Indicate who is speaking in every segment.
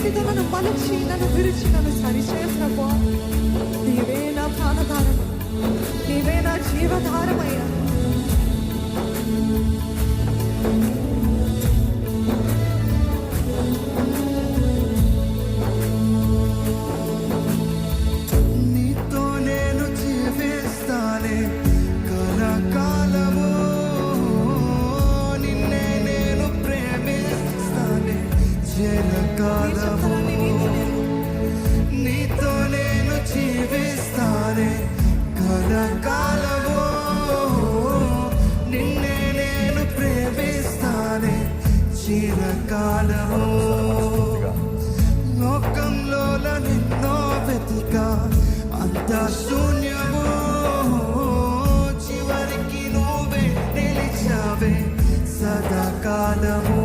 Speaker 1: చేతితో నన్ను మలచి నన్ను విరిచి నన్ను సరిచేయ ప్రభువా. నీవే నా ప్రాణధారము, నీవే నా జీవధారమయ్యా.
Speaker 2: నీతో నేను జీవిస్తానే కలకాలము, నిన్నే నేను ప్రేమిస్తానే చిరకాలము. లోకంలో నిన్నో వెతికా అంత శూన్యము, చివరికి నువ్వే నిలిచావే సదాకాలము.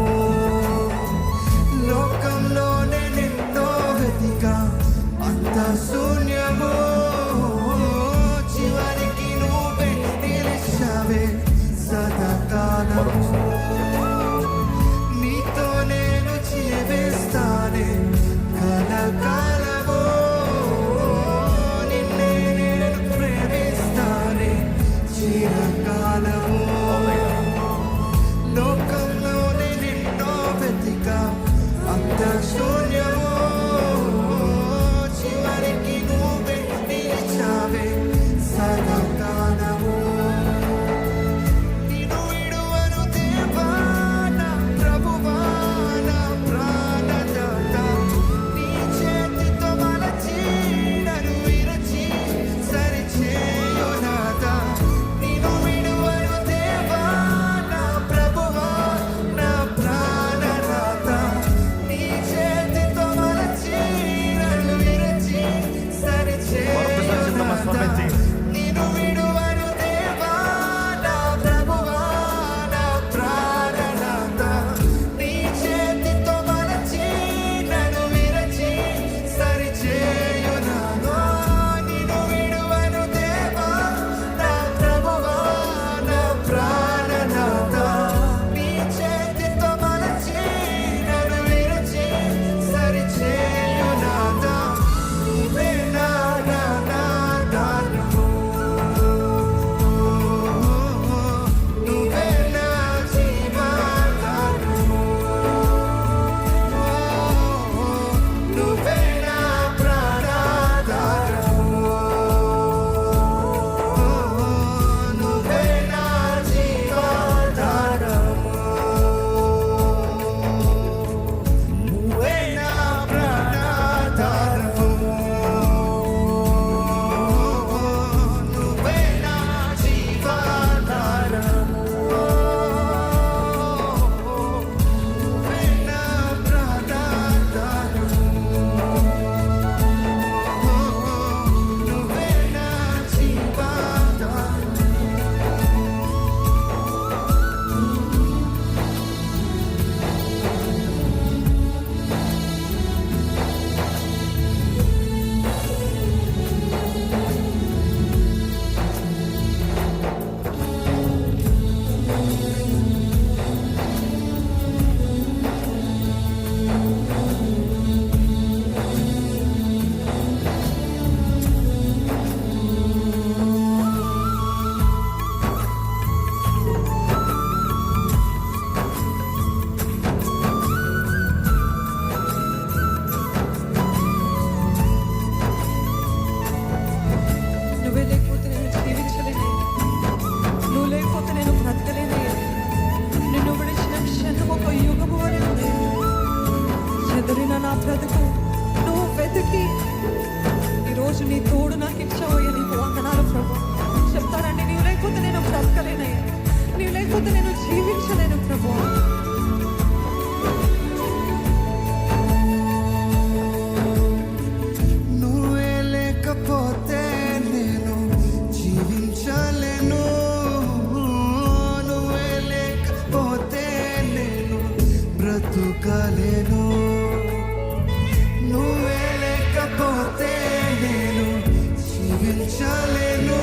Speaker 2: లోకంలోనే నిన్నో వెతికా అంత శూన్యము, చివరికి నువ్వే నిలిచావే సదాకాలము. నీతో నేను జీవిస్తానే కలకాలము, నిన్నే నేను ప్రేమిస్తానే చిరకాలము. లోకంలోనే నిన్నో వెతికా అంత శూన్యము, చివరికి నువ్వే నిలిచావే సదాకాలము. నిన్ను విడువను దేవా నా ప్రభువా నా ప్రాణదాత, నీ చేతితో మలచి నన్ను విరచి సరిచేయు నాథ. నిన్ను విడువను దేవా నా ప్రభువా నా ప్రాణదాత, నీ చేతితో మలచి నన్ను విరచి సరిచేయు నాథ. నిన్ను విడువను దేవా నా ప్రభువా నా ప్రాణదాత, నీ చేతితో మలచి నన్ను విరచి సరిచేయు నాథ. నిన్ను విడువను దేవా నా ప్రభువా నా ప్రాణదాత, నీ చేతితో మలచి నన్ను విరచి సరిచేయు నాథ. నువ్వే నా దానము, నువ్వే నా జీవధారము, నువ్వే నా ప్రాణధారము, నువ్వే నా జీవధారము, నువ్వే నా ప్రాణధారము, నువ్వే నా జీవధారము, నువ్వే నా ప్రాణధారము, నువ్వే నా జీవధారము.
Speaker 1: నువ్వే లేకపోతే నేను జీవించలేనయ్యా, నువ్వు లేకపోతే నేను బ్రతకలేనయ్యా. నిన్ను విడిచిన క్షణం ఒక యుగము వలె ఉంది. చెదిరిన నా బ్రతుకు నువ్వు వెతికి ఈరోజు నీ తోడు నాకు ఇచ్చావయ్యా. నీకు వందనాలు ప్రభు. చెప్తానండి, నీవు లేకపోతే నేను బ్రతకలేనయ్యా, నీవు లేకపోతే నేను జీవించలేను ప్రభు.
Speaker 2: నువ్వే లేకపోతే నేను జీవించలేను, నువ్వే లేకపోతే నేను బ్రతుకలేను, నువ్వే లేకపోతే నేను జీవించలేను,